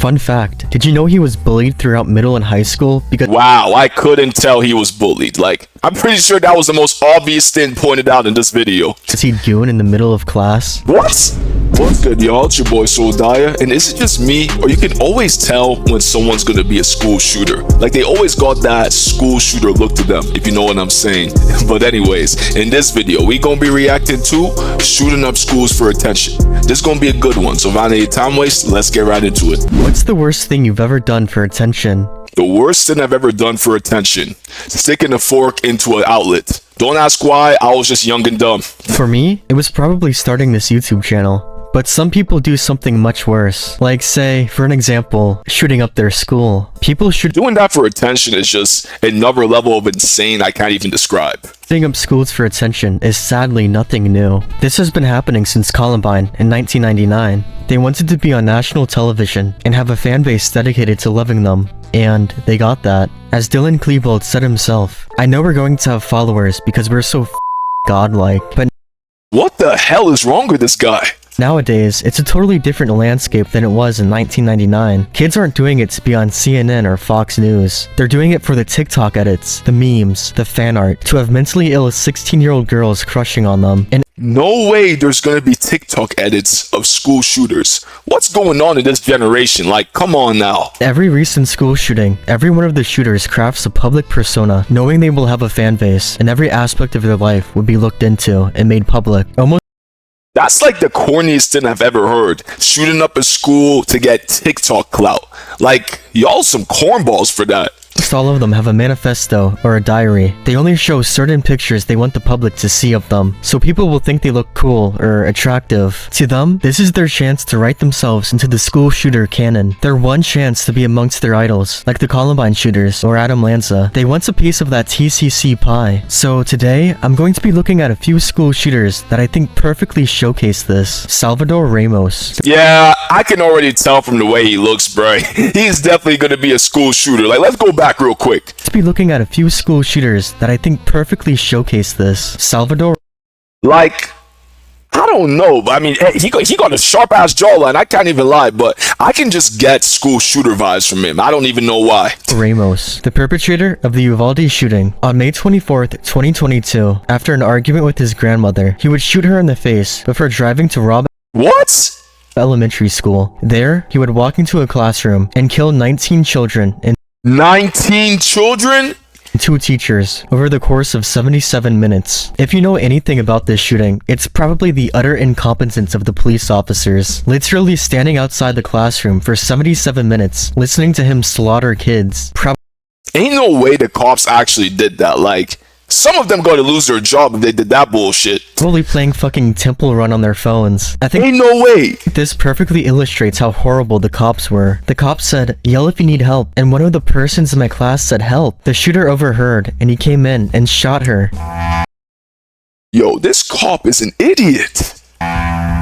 Fun fact, did you know he was bullied throughout middle and high school because— Wow, I couldn't tell he was bullied. Like, I'm pretty sure that was the most obvious thing pointed out in this video. he'd goon in the middle of class? What? What's good, y'all? It's your boy Soldaya, and is it just me, or you can always tell when someone's gonna be a school shooter? Like, they always got that school shooter look to them, if you know what I'm saying. But anyways, in this video, we gonna be reacting to shooting up schools for attention. This gonna be a good one, so without any time waste, let's get right into it. What's the worst thing you've ever done for attention? The worst thing I've ever done for attention: sticking a fork into an outlet. Don't ask why, I was just young and dumb. For me, it was probably starting this YouTube channel. But some people do something much worse. Like, say, for an example, shooting up their school. People should— Doing that for attention is just another level of insane I can't even describe. Shooting up schools for attention is sadly nothing new. This has been happening since Columbine in 1999. They wanted to be on national television and have a fan base dedicated to loving them. And they got that. As Dylan Klebold said himself, "I know we're going to have followers because we're so godlike, but What the hell is wrong with this guy?" nowadays, it's a totally different landscape than it was in 1999. Kids aren't doing it to be on CNN or Fox News. They're doing it for the TikTok edits, the memes, the fan art, to have mentally ill 16-year-old girls crushing on them. And No way there's gonna be TikTok edits of school shooters. What's going on in this generation? Like, come on now. every recent school shooting, every one of the shooters crafts a public persona, knowing they will have a fan base, and every aspect of their life would be looked into and made public. Almost That's like the corniest thing I've ever heard. Shooting up a school to get TikTok clout. Like, y'all some cornballs for that. all of them have a manifesto or a diary. They only show certain pictures they want the public to see of them, so people will think they look cool or attractive. To them, this is their chance to write themselves into the school shooter canon. Their one chance to be amongst their idols, like the Columbine shooters or Adam Lanza. They want a piece of that TCC pie. So today, I'm going to be looking at a few school shooters that I think perfectly showcase this. Salvador Ramos. Yeah, I can already tell from the way he looks, bro. He's definitely gonna be a school shooter. Like, let's go back real quick. Let's be looking at a few school shooters that I think perfectly showcase this. Salvador. Like, I don't know, but I mean, hey, he got a sharp-ass jawline. I can't even lie, but I can just get school shooter vibes from him. I don't even know why. Ramos, the perpetrator of the Uvalde shooting. On May 24th, 2022, after an argument with his grandmother, he would shoot her in the face before driving to rob What? elementary school. There, he would walk into a classroom and kill 19 children and 19 children? 2 teachers over the course of 77 minutes. If you know anything about this shooting, it's probably the utter incompetence of the police officers, literally standing outside the classroom for 77 minutes, listening to him slaughter kids. Ain't no way the cops actually did that. Like, some of them going to lose their job if they did that bullshit. Probably playing fucking Temple Run on their phones. I think Ain't no way. this perfectly illustrates how horrible the cops were. The cops said, "Yell if you need help," and one of the persons in my class said help. The shooter overheard, and he came in and shot her. Yo, this cop is an idiot.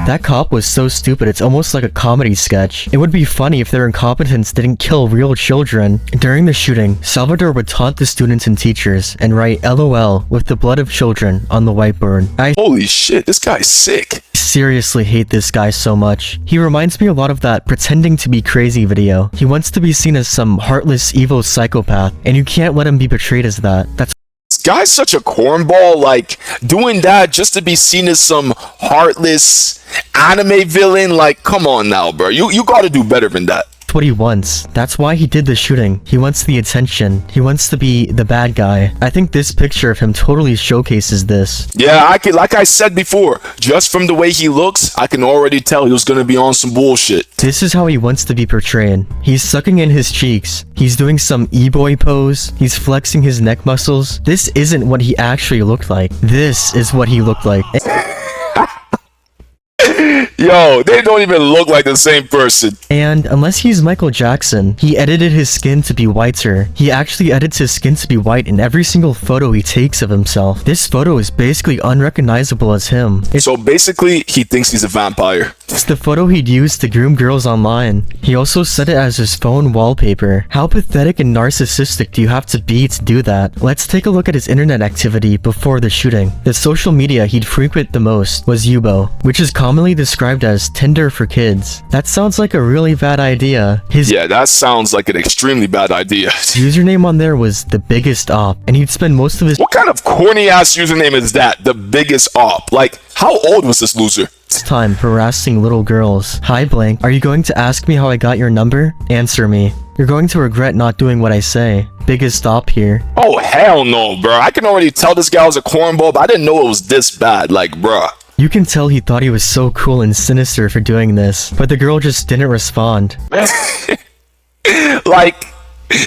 That cop was so stupid, it's almost like a comedy sketch. It would be funny if their incompetence didn't kill real children. During the shooting, Salvador would taunt the students and teachers and write LOL with the blood of children on the whiteboard. I Holy shit, this guy's sick. seriously hate this guy so much. He reminds me a lot of that pretending to be crazy video. He wants to be seen as some heartless, evil psychopath, and you can't let him be portrayed as that. That's This guy's such a cornball, like, doing that just to be seen as some heartless anime villain. Like, come on now, bro. You gotta do better than that. what he wants. That's why he did the shooting. He wants the attention. He wants to be the bad guy. I think this picture of him totally showcases this. Yeah, like I said before, just from the way he looks, I can already tell he was gonna be on some bullshit. This is how he wants to be portrayed. He's sucking in his cheeks. He's doing some e-boy pose. He's flexing his neck muscles. This isn't what he actually looked like. This is what he looked like. Yo, they don't even look like the same person. And unless he's Michael Jackson, he edited his skin to be whiter. He actually edits his skin to be white in every single photo he takes of himself. This photo is basically unrecognizable as him. So basically, he thinks he's a vampire. It's the photo he'd use to groom girls online. He also set it as his phone wallpaper. How pathetic and narcissistic do you have to be to do that? Let's take a look at his internet activity before the shooting. The social media he'd frequent the most was Yubo, which is commonly described described as Tinder for kids. That sounds like a really bad idea. His Yeah, that sounds like an extremely bad idea. username on there was the biggest op, and he'd spend most of his What kind of corny ass username is that? The biggest op. Like, how old was this loser? time harassing little girls. Hi Blank, are you going to ask me how I got your number? Answer me. You're going to regret not doing what I say. Biggest op here. Oh, hell no, bro. I can already tell this guy was a cornball, but I didn't know it was this bad. Like, bruh. You can tell he thought he was so cool and sinister for doing this, but the girl just didn't respond. Like,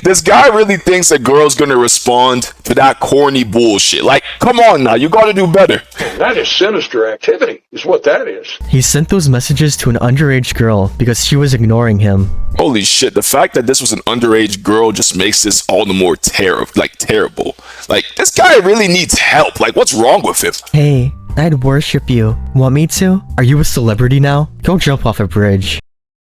this guy really thinks a girl's gonna respond to that corny bullshit. Like, come on now, you gotta do better. That is sinister activity, is what that is. He sent those messages to an underage girl because she was ignoring him. Holy shit, the fact that this was an underage girl just makes this all the more terrible. Like, this guy really needs help. Like, what's wrong with him? Hey, I'd worship you. Want me to? Are you a celebrity now? Go jump off a bridge.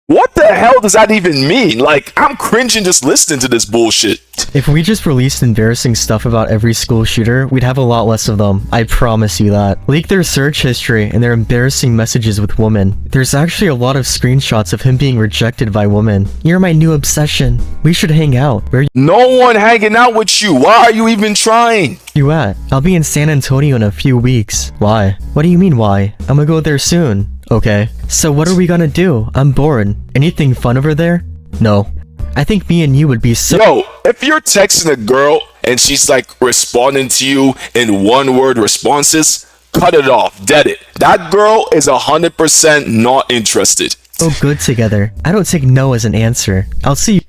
What the hell does that even mean? Like, I'm cringing just listening to this bullshit. If we just released embarrassing stuff about every school shooter, we'd have a lot less of them. I promise you that. Leak their search history and their embarrassing messages with women. There's actually a lot of screenshots of him being rejected by women. You're my new obsession. We should hang out. Where No one hanging out with you. Why are you even trying? you at? I'll be in San Antonio in a few weeks. Why? What do you mean why? I'm gonna go there soon. Okay. So what are we gonna do? I'm bored. Anything fun over there? No. I think me and you would be so- Yo, if you're texting a girl and she's like responding to you in one-word responses, cut it off. Dead it. That girl is 100% not interested. so good together. I don't take no as an answer. I'll see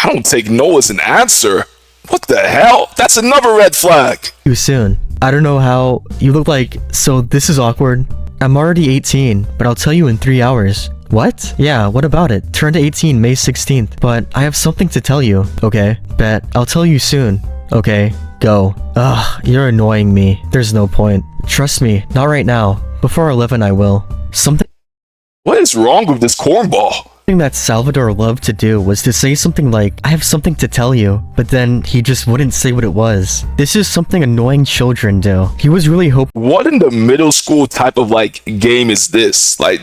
I don't take no as an answer. What the hell? That's another red flag. you soon. I don't know how you look like, so this is awkward. I'm already 18, but I'll tell you in 3 hours. What? Yeah, what about it? Turned 18 May 16th, but I have something to tell you. Okay, bet. I'll tell you soon. Okay, go. Ugh, you're annoying me. There's no point. Trust me, not right now. Before 11 I will. Something What is wrong with this cornball? that Salvador loved to do was to say something like, I have something to tell you, but then he just wouldn't say what it was. This is something annoying children do. He was really hoping What in the middle school type of like game is this? Like,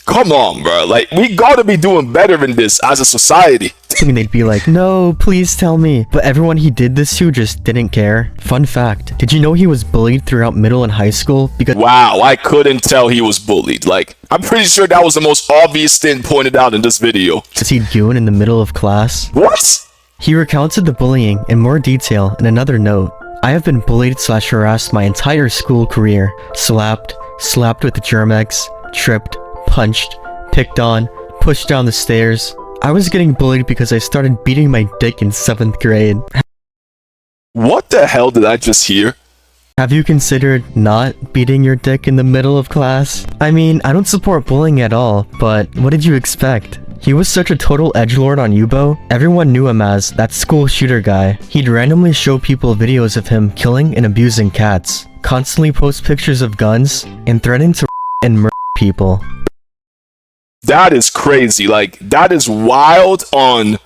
come on, bro. Like, we gotta be doing better than this as a society. they'd be like, no, please tell me. But everyone he did this to just didn't care. Fun fact, did you know he was bullied throughout middle and high school because Wow, I couldn't tell he was bullied. Like, I'm pretty sure that was the most obvious thing pointed out in this video. he'd goon in the middle of class? What? He recounted the bullying in more detail in another note. I have been bullied / harassed my entire school career. Slapped with Germex, tripped, punched, picked on, pushed down the stairs. I was getting bullied because I started beating my dick in 7th grade. What the hell did I just hear? Have you considered not beating your dick in the middle of class? I mean, I don't support bullying at all, but what did you expect? He was such a total edgelord on Yubo. Everyone knew him as that school shooter guy. He'd randomly show people videos of him killing and abusing cats, constantly post pictures of guns, and threaten to and murder people. That is crazy. Like, that is wild on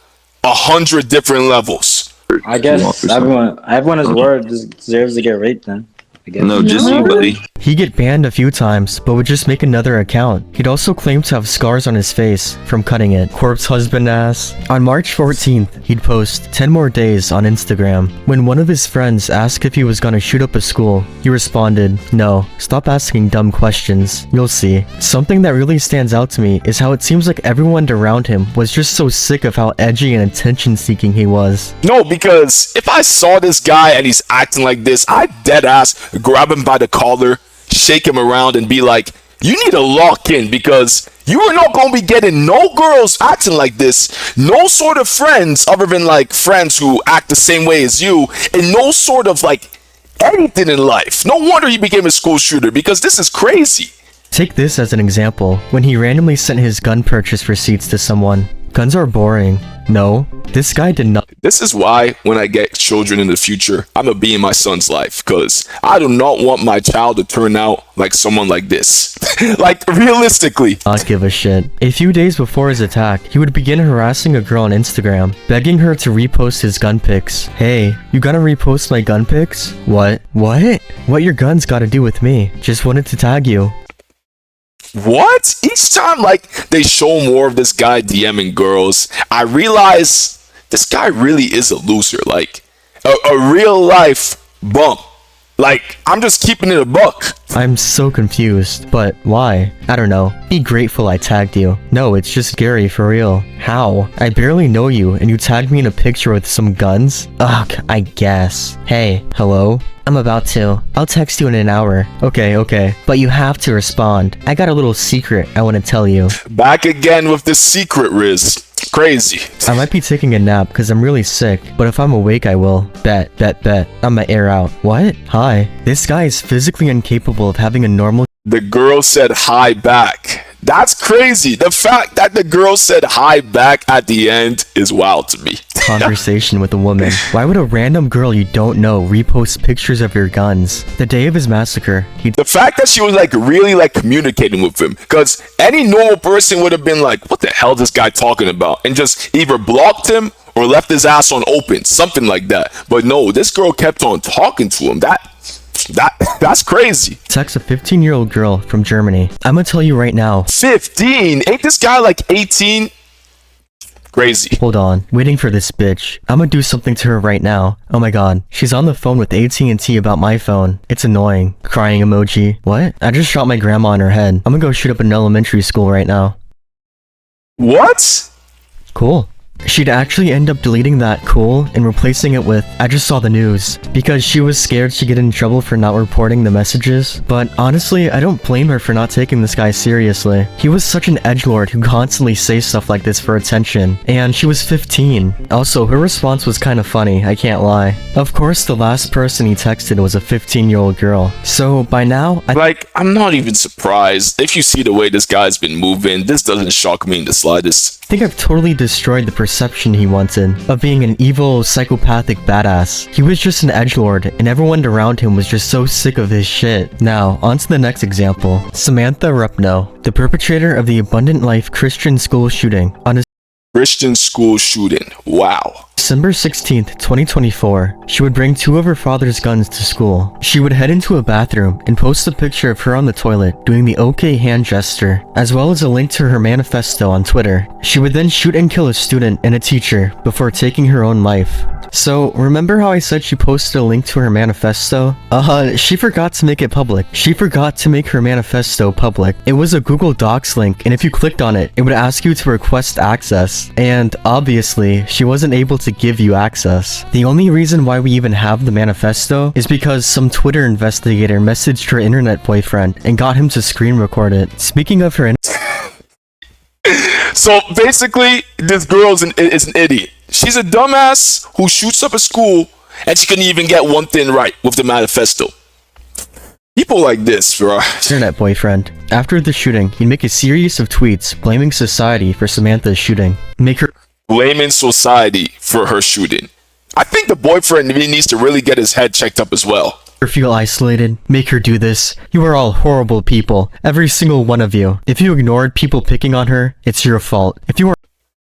100 different levels. I guess everyone his word deserves to get raped then. I guess. No, just you, buddy. He'd get banned a few times, but would just make another account. He'd also claim to have scars on his face from cutting it. Corpse husband ass. On March 14th, he'd post 10 more days on Instagram. When one of his friends asked if he was gonna shoot up a school, he responded, no, stop asking dumb questions. You'll see. Something that really stands out to me is how it seems like everyone around him was just so sick of how edgy and attention-seeking he was. No, because if I saw this guy and he's acting like this, I'd dead ass grab him by the collar, shake him around, and be like, you need to lock in because you are not going to be getting no girls acting like this, no sort of friends other than like friends who act the same way as you, and no sort of like anything in life. No wonder he became a school shooter because this is crazy. Take this as an example. When he randomly sent his gun purchase receipts to someone. Guns are boring. No, this guy did not. This is why when I get children in the future, I'm gonna be in my son's life because I do not want my child to turn out like someone like this. Like, realistically. Not give a shit. A few days before his attack, he would begin harassing a girl on Instagram, begging her to repost his gun pics. Hey, you gonna repost my gun pics? What? What your guns gotta do with me? Just wanted to tag you. What? Each time, like, they show more of this guy DMing girls, I realize this guy really is a loser. Like, a real life bum. Like, I'm just keeping it a buck. I'm so confused, but why? I don't know. Be grateful I tagged you. No, it's just Gary for real. How? I barely know you and you tagged me in a picture with some guns? Ugh, I guess. Hey, hello? I'm about to. I'll text you in an hour. Okay. But you have to respond. I got a little secret I want to tell you. Back again with the secret, Riz. Crazy. I might be taking a nap because I'm really sick, but if I'm awake I will. Bet. I'ma air out. What? Hi. This guy is physically incapable of having a normal— The girl said hi back. That's crazy. The fact that the girl said hi back at the end is wild to me. conversation with a woman. Why would a random girl you don't know repost pictures of your guns? The day of his massacre, The fact that she was like really like communicating with him, because any normal person would have been like, what the hell is this guy talking about? And just either blocked him or left his ass on open, something like that. But no, this girl kept on talking to him. That's crazy. texts a 15-year-old girl from Germany. I'm gonna tell you right now. 15? Ain't this guy like 18? Crazy. Hold on, waiting for this bitch. I'm gonna do something to her right now. Oh my god, she's on the phone with AT&T about my phone. It's annoying. Crying emoji. What? I just shot my grandma in her head. I'm gonna go shoot up an elementary school right now. What? Cool. She'd actually end up deleting that cool and replacing it with "I just saw the news" because she was scared she'd get in trouble for not reporting the messages. But honestly, I don't blame her for not taking this guy seriously. He was such an edgelord who constantly says stuff like this for attention, and she was 15. Also, her response was kind of funny, I can't lie. Of course, the last person he texted was a 15-year-old girl. So by now, I'm not even surprised. If you see the way this guy's been moving, this doesn't shock me in the slightest. I think I've totally destroyed the perception he wanted of being an evil, psychopathic badass. He was just an edgelord, and everyone around him was just so sick of his shit. Now, on to the next example. Samantha Rupnow, the perpetrator of the Abundant Life Christian school shooting on Christian school shooting. Wow. December 16th, 2024, she would bring two of her father's guns to school. She would head into a bathroom and post a picture of her on the toilet doing the OK hand gesture, as well as a link to her manifesto on Twitter. She would then shoot and kill a student and a teacher before taking her own life. So, remember how I said she posted a link to her manifesto? She forgot to make it public. She forgot to make her manifesto public. It was a Google Docs link, and if you clicked on it, it would ask you to request access. And obviously, she wasn't able to give you access. The only reason why we even have the manifesto is because some Twitter investigator messaged her internet boyfriend and got him to screen record it. Speaking of her So basically, this girl is an idiot. She's a dumbass who shoots up a school and she couldn't even get one thing right with the manifesto. People like this, bro. internet boyfriend. After the shooting, he'd make a series of tweets blaming society for Samantha's shooting. Blaming society for her shooting. I think the boyfriend needs to really get his head checked up as well. Her feel isolated, make her do this. You are all horrible people, every single one of you. If you ignored people picking on her, it's your fault. If you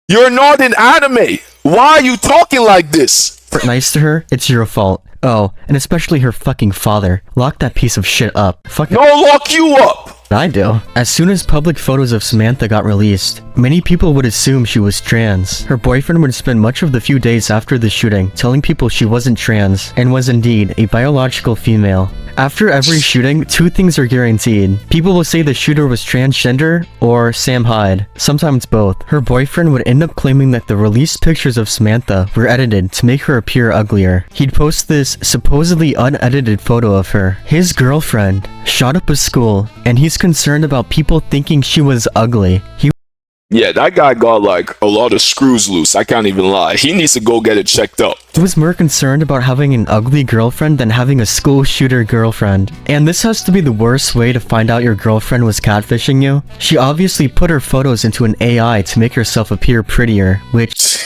You're not in anime. Why are you talking like this? weren't nice to her, it's your fault. Oh, and especially her fucking father. Lock that piece of shit up. No, lock you up. I do. As soon as public photos of Samantha got released, many people would assume she was trans. Her boyfriend would spend much of the few days after the shooting telling people she wasn't trans and was indeed a biological female. After every shooting, two things are guaranteed. People will say the shooter was transgender or Sam Hyde, sometimes both. Her boyfriend would end up claiming that the released pictures of Samantha were edited to make her appear uglier. He'd post this supposedly unedited photo of her. His girlfriend shot up a school, and he's concerned about people thinking she was ugly. Yeah, that guy got like a lot of screws loose. I can't even lie. He needs to go get it checked up. He was more concerned about having an ugly girlfriend than having a school shooter girlfriend. And this has to be the worst way to find out your girlfriend was catfishing you. She obviously put her photos into an AI to make herself appear prettier, which...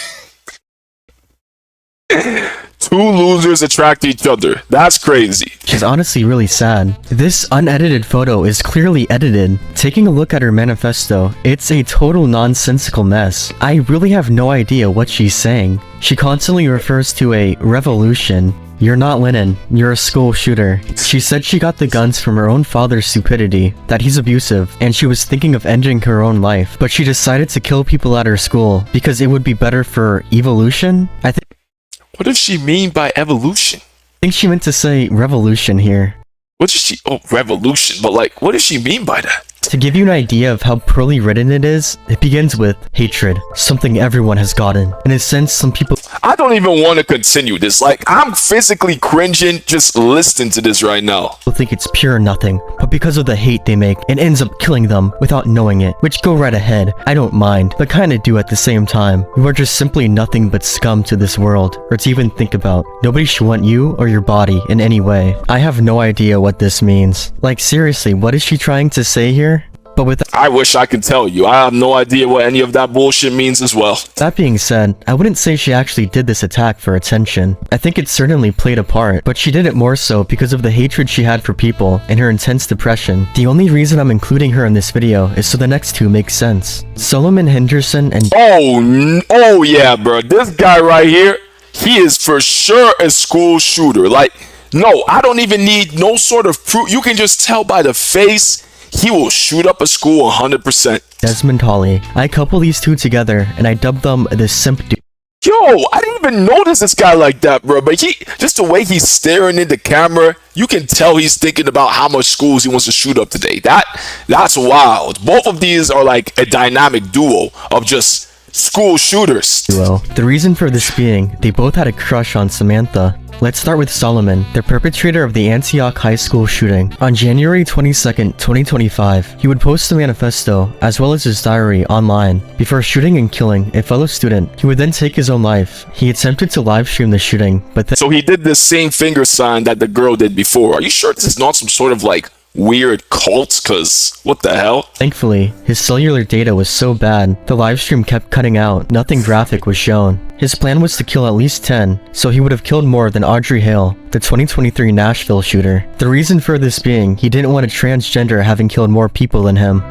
Two losers attract each other. That's crazy. She's honestly really sad. This unedited photo is clearly edited. Taking a look at her manifesto, it's a total nonsensical mess. I really have no idea what she's saying. She constantly refers to a revolution, You're not Lennon, you're a school shooter. She said she got the guns from her own father's stupidity, that he's abusive, and she was thinking of ending her own life, but she decided to kill people at her school because it would be better for evolution? What does she mean by evolution? I think she meant to say revolution here. What does she... Oh, revolution. But like, what does she mean by that? To give you an idea of how poorly written it is, it begins with hatred, something everyone has gotten. In a sense, some people I don't even want to continue this. Like, I'm physically cringing just listening to this right now. think it's pure nothing, but because of the hate they make, it ends up killing them without knowing it. Which, go right ahead, I don't mind, but kinda do at the same time. You are just simply nothing but scum to this world, or to even think about. Nobody should want you or your body in any way. I have no idea what this means. Like, seriously, what is she trying to say here? But with I wish I could tell you. I have no idea what any of that bullshit means as well. that being said, I wouldn't say she actually did this attack for attention. I think it certainly played a part, but she did it more so because of the hatred she had for people and her intense depression. The only reason I'm including her in this video is so the next two make sense. Solomon Henderson and Oh yeah, bro. This guy right here, he is for sure a school shooter. Like, no, I don't even need no sort of proof. You can just tell by the face. He will shoot up a school 100%. Desmond Hawley. I couple these two together and I dub them the simp dude. Yo, I didn't even notice this guy like that, bro. But just the way he's staring in the camera, you can tell he's thinking about how much schools he wants to shoot up today. That's wild. Both of these are like a dynamic duo of just school shooters. The reason for this being, they both had a crush on Samantha. Let's start with Solomon, the perpetrator of the Antioch High School shooting. On January 22nd, 2025, he would post a manifesto, as well as his diary, online. Before shooting and killing a fellow student, he would then take his own life. He attempted to livestream the shooting, but So he did the same finger sign that the girl did before. Are you sure this is not some sort of like weird cult? Cause what the hell? thankfully, his cellular data was so bad, the livestream kept cutting out, nothing graphic was shown. His plan was to kill at least 10, so he would have killed more than Audrey Hale, the 2023 Nashville shooter. The reason for this being, he didn't want a transgender having killed more people than him.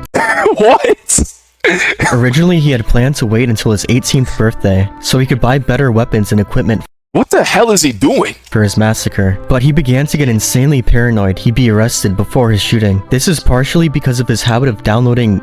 What? Originally, he had planned to wait until his 18th birthday, so he could buy better weapons and equipment What the hell is he doing? for his massacre, but he began to get insanely paranoid he'd be arrested before his shooting. This is partially because of his habit of downloading,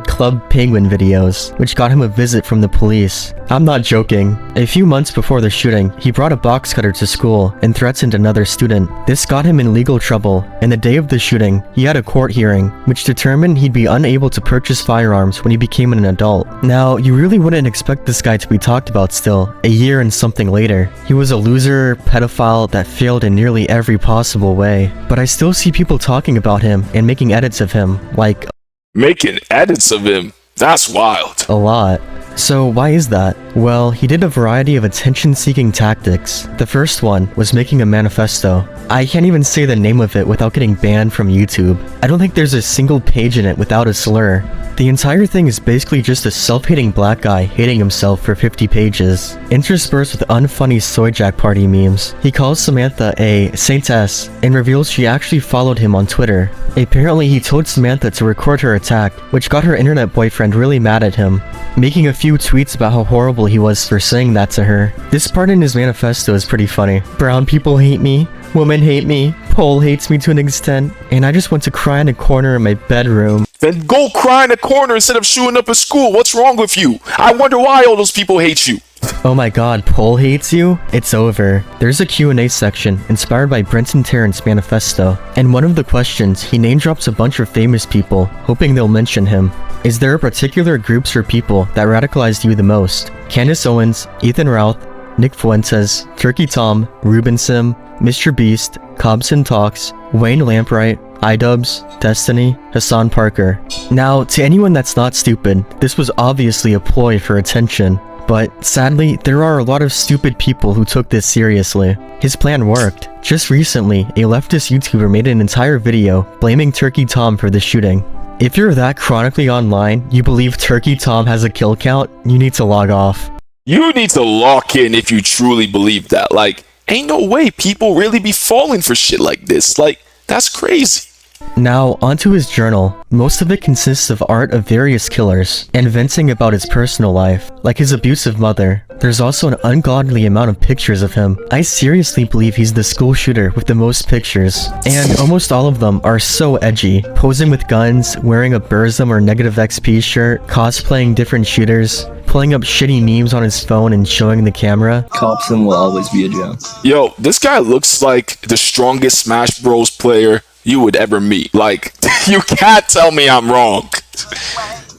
Club Penguin videos, which got him a visit from the police. I'm not joking. A few months before the shooting, he brought a box cutter to school and threatened another student. This got him in legal trouble, and the day of the shooting, he had a court hearing, which determined he'd be unable to purchase firearms when he became an adult. Now, you really wouldn't expect this guy to be talked about still, a year and something later. He was a loser, pedophile that failed in nearly every possible way, but I still see people talking about him and making edits of him, like, Making edits of him? That's wild. a lot. So why is that? Well, he did a variety of attention-seeking tactics. The first one was making a manifesto. I can't even say the name of it without getting banned from YouTube. I don't think there's a single page in it without a slur. The entire thing is basically just a self-hating black guy hating himself for 50 pages, interspersed with unfunny soy jack party memes. He calls Samantha a saintess and reveals she actually followed him on Twitter. Apparently, he told Samantha to record her attack, which got her internet boyfriend really mad at him, making a few tweets about how horrible he was for saying that to her. This part in his manifesto is pretty funny. Brown people hate me, women hate me, Pole hates me to an extent, and I just want to cry in a corner in my bedroom. Then go cry in a corner instead of shooting up a school. What's wrong with you? I wonder why all those people hate you. Oh my god, Pole hates you? It's over. There's a Q&A section inspired by Brenton Tarrant's manifesto, and one of the questions, he name drops a bunch of famous people, hoping they'll mention him. Is there a particular groups or people that radicalized you the most? Candace Owens, Ethan Routh, Nick Fuentes, Turkey Tom, Ruben Sim, Mr. Beast, Cobson Talks, Wayne Lampright, iDubbbz, Destiny, Hassan Parker. Now, to anyone that's not stupid, this was obviously a ploy for attention. But sadly, there are a lot of stupid people who took this seriously. His plan worked. Just recently, a leftist YouTuber made an entire video blaming Turkey Tom for the shooting. If you're that chronically online, you believe Turkey Tom has a kill count, you need to log off. You need to lock in if you truly believe that. Like, ain't no way people really be falling for shit like this. Like, that's crazy. Now, onto his journal. Most of it consists of art of various killers, and venting about his personal life, like his abusive mother. There's also an ungodly amount of pictures of him. I seriously believe he's the school shooter with the most pictures, and almost all of them are so edgy. Posing with guns, wearing a Burzum or Negative XP shirt, cosplaying different shooters, pulling up shitty memes on his phone and showing the camera. Copson will always be a joke. Yo, this guy looks like the strongest Smash Bros player you would ever meet. Like, you can't tell me I'm wrong.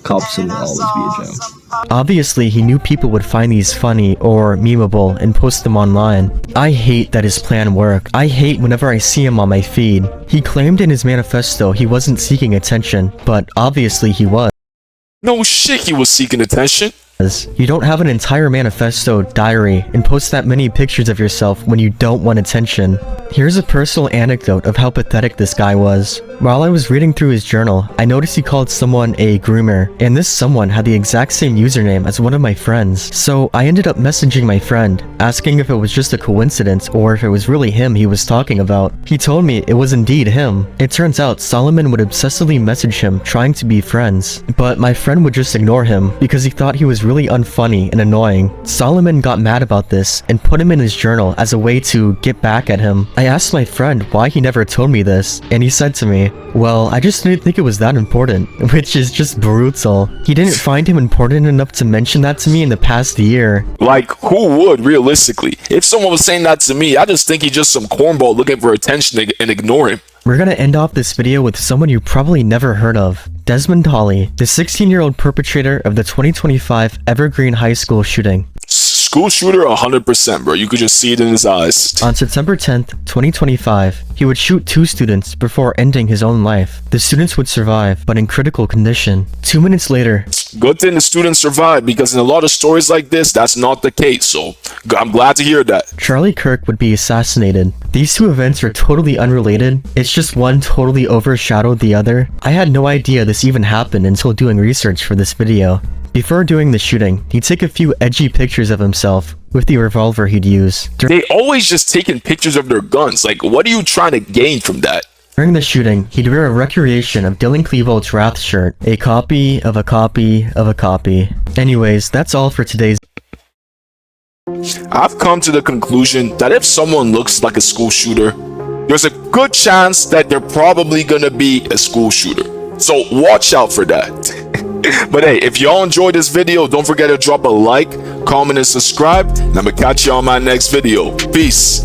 Copson will always be a joke. Obviously, he knew people would find these funny or memeable and post them online. I hate that his plan worked. I hate whenever I see him on my feed. He claimed in his manifesto he wasn't seeking attention, but obviously he was. No shit, he was seeking attention. You don't have an entire manifesto diary and post that many pictures of yourself when you don't want attention. Here's a personal anecdote of how pathetic this guy was. While I was reading through his journal, I noticed he called someone a groomer, and this someone had the exact same username as one of my friends. So I ended up messaging my friend, asking if it was just a coincidence or if it was really him he was talking about. He told me it was indeed him. It turns out Solomon would obsessively message him trying to be friends, but my friend would just ignore him because he thought he was really unfunny and annoying. Solomon got mad about this and put him in his journal as a way to get back at him. I asked my friend why he never told me this, and he said to me, "Well, I just didn't think it was that important," which is just brutal. He didn't find him important enough to mention that to me in the past year. Like, who would, realistically? If someone was saying that to me, I just think he's just some cornball looking for attention and ignore him. We're gonna end off this video with someone you probably never heard of. Desmond Hawley, the 16-year-old perpetrator of the 2025 Evergreen High School shooting. School shooter 100%, bro. You could just see it in his eyes. On September 10th, 2025, he would shoot 2 students before ending his own life. The students would survive, but in critical condition. 2 minutes later, Good thing the students survived, because in a lot of stories like this, that's not the case, so I'm glad to hear that. Charlie Kirk would be assassinated. These two events are totally unrelated. It's just one totally overshadowed the other. I had no idea this even happened until doing research for this video. Before doing the shooting, he'd take a few edgy pictures of himself with the revolver he'd use. They always just taking pictures of their guns. Like, what are you trying to gain from that? During the shooting, he'd wear a recreation of Dylan Klebold's Wrath shirt, a copy of a copy of a copy. Anyways, that's all for today's. I've come to the conclusion that if someone looks like a school shooter, there's a good chance that they're probably gonna be a school shooter. So watch out for that. But hey, if y'all enjoyed this video, don't forget to drop a like, comment, and subscribe. And I'm gonna catch you on my next video. Peace.